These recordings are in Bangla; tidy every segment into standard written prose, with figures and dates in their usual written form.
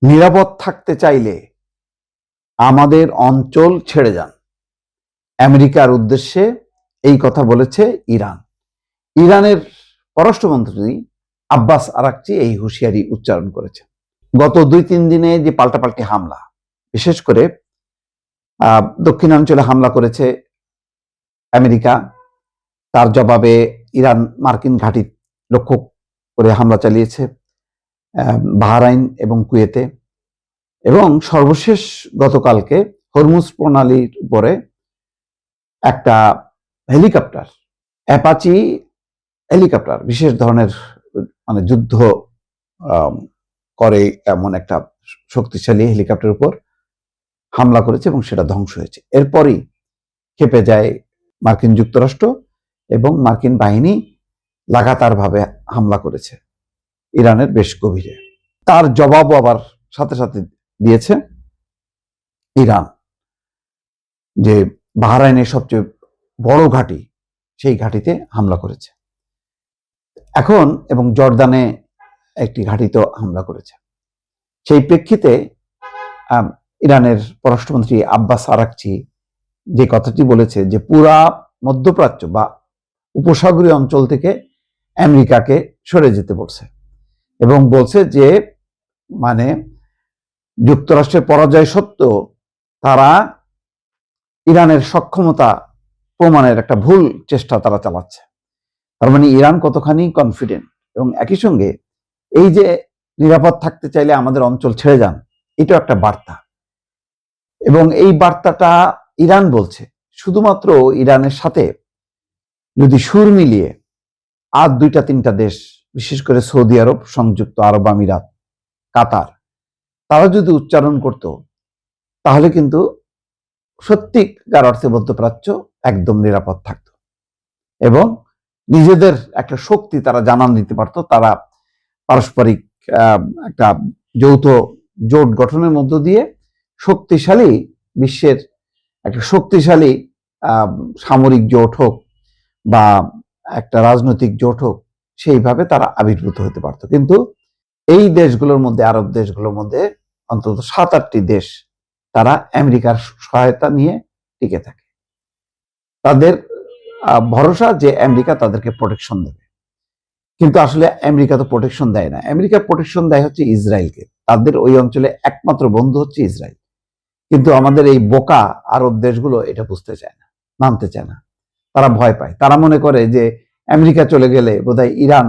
নিরাপদ থাকতে চাইলে আমাদের অঞ্চল ছেড়ে যান। আমেরিকার উদ্দেশ্যে এই কথা বলেছে ইরান। ইরানের পররাষ্ট্রমন্ত্রী আব্বাস আরাকচি এই হুঁশিয়ারি উচ্চারণ করেছেন। গত 2-3 দিনে যে পাল্টাপাল্টি হামলা, বিশেষ করে দক্ষিণাঞ্চলে হামলা করেছে আমেরিকা, তার জবাবে ইরান মার্কিন ঘাঁটি লক্ষ্য করে হামলা চালিয়েছে বাহরাইন এবং কুয়েতে, এবং সর্বশেষ গতকালকে হরমুজ প্রণালীর উপরে একটা হেলিকপ্টার, অ্যাপাচি হেলিকপ্টার, বিশেষ ধরনের মানে যুদ্ধ করে এমন একটা শক্তিশালী হেলিকপ্টারের উপর হামলা করেছে এবং সেটা ধ্বংস হয়েছে। এরপরই ক্ষেপে যায় মার্কিন যুক্তরাষ্ট্র এবং মার্কিন বাহিনী লাগাতারভাবে হামলা করেছে ইরানের বেশ গভীরে। তার জবাবও আবার সাথে সাথে দিয়েছে ইরান, যে বাহরাইনের সবচেয়ে বড় ঘাঁটি, সেই ঘাঁটিতে হামলা করেছে এখন, এবং জর্দানে একটি ঘাঁটিতে হামলা করেছে। সেই প্রেক্ষিতে ইরানের পররাষ্ট্রমন্ত্রী আব্বাস আরাকচি যে কথাটি বলেছে যে পুরা মধ্যপ্রাচ্য বা উপসাগরীয় অঞ্চল থেকে আমেরিকাকে সরে যেতে বলছে, এবং বলছে যে মানে যুক্তরাষ্ট্রের পরাজয় সত্ত্বেও তারা ইরানের সক্ষমতা প্রমাণের একটা ভুল চেষ্টা তারা চালাচ্ছে। তার মানে ইরান কতখানি কনফিডেন্ট, এবং একই সঙ্গে এই যে নিরাপদ থাকতে চাইলে আমাদের অঞ্চল ছেড়ে যান, এটাও একটা বার্তা। এবং এই বার্তাটা ইরান বলছে শুধুমাত্র ইরানের সাথে যদি সুর মিলিয়ে আর 2-3টা দেশ, বিশেষ করে সৌদি আরব, সংযুক্ত আরব আমিরাত, কাতার, তারা যদি উচ্চারণ করত, তাহলে কিন্তু সত্যিকার অর্থে মধ্যপ্রাচ্য একদম নিরাপদ থাকত এবং নিজেদের একটা শক্তি তারা জানান দিতে পারত। তারা পারস্পরিক একটা যৌথ জোট গঠনের মধ্য দিয়ে শক্তিশালী বিশ্বের একটা শক্তিশালী সামরিক জোট হোক বা একটা রাজনৈতিক জোট হোক, সেইভাবে তারা আবির্ভূত হতে পারত। কিন্তু এই দেশগুলোর মধ্যে, আরব দেশগুলোর মধ্যে অন্তত 7-8টি দেশ তারা আমেরিকার সহায়তা নিয়ে টিকে থাকে। তাদের ভরসা যে আমেরিকা তাদেরকে প্রোটেকশন দেবে, কিন্তু আসলে আমেরিকা তো প্রোটেকশন দেয় না। আমেরিকা প্রোটেকশন দেয় হচ্ছে ইসরায়েলকে। তাদের ওই অঞ্চলে একমাত্র বন্ধু হচ্ছে ইসরায়েল। কিন্তু আমাদের এই বোকা আরব দেশগুলো এটা বুঝতে চায় না, মানতে চায় না। তারা ভয় পায়। তারা মনে করে যে আমেরিকা চলে গেলে বোধহয় ইরান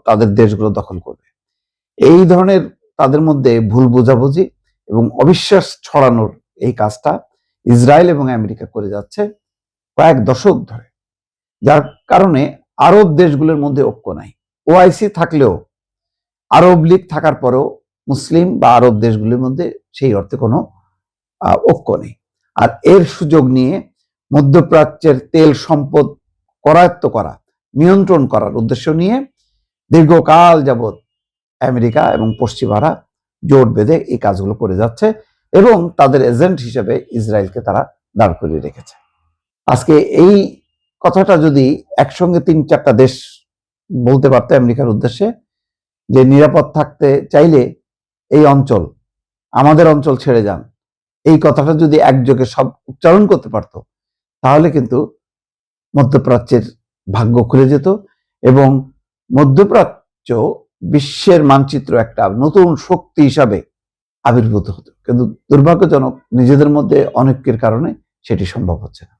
তাদের দেশগুলো দখল করবে। এই ধরনের তাদের মধ্যে ভুল বোঝাবুঝি এবং অবিশ্বাস ছড়ানোর এই কাজটা ইসরায়েল এবং আমেরিকা করে যাচ্ছে কয়েক দশক ধরে, যার কারণে আরব দেশগুলোর মধ্যে ঐক্য নাই। ওআইসি থাকলেও, আরব লীগ থাকার পরেও মুসলিম বা আরব দেশগুলোর মধ্যে সেই অর্থে কোনো ঐক্য নেই। আর এর সুযোগ নিয়ে মধ্যপ্রাচ্যের তেল সম্পদ করায়ত্ত করা, নিয়ন্ত্রণ করার উদ্দেশ্য নিয়ে দীর্ঘকাল যাবৎ আমেরিকা এবং পশ্চিমারা জোট বেঁধে এই কাজগুলো করে যাচ্ছে, এবং তাদের এজেন্ট হিসেবে ইসরায়েলকে তারা দাঁড় করিয়ে রেখেছে। আজকে এই কথাটা যদি একসঙ্গে 3-4টা দেশ বলতে পারতো আমেরিকার উদ্দেশ্যে, যে নিরাপদ থাকতে চাইলে এই অঞ্চল, আমাদের অঞ্চল ছেড়ে যান, এই কথাটা যদি একযোগে সব উচ্চারণ করতে পারতো, তাহলে কিন্তু মধ্যপ্রাচ্যের ভাগ্য খুলে যেত এবং মধ্যপ্রাচ্য বিশ্বের মানচিত্র একটা নতুন শক্তি হিসাবে আবির্ভূত হতো। কিন্তু দুর্ভাগ্যজনক, নিজেদের মধ্যে অনৈক্যের কারণে সেটি সম্ভব হচ্ছে না।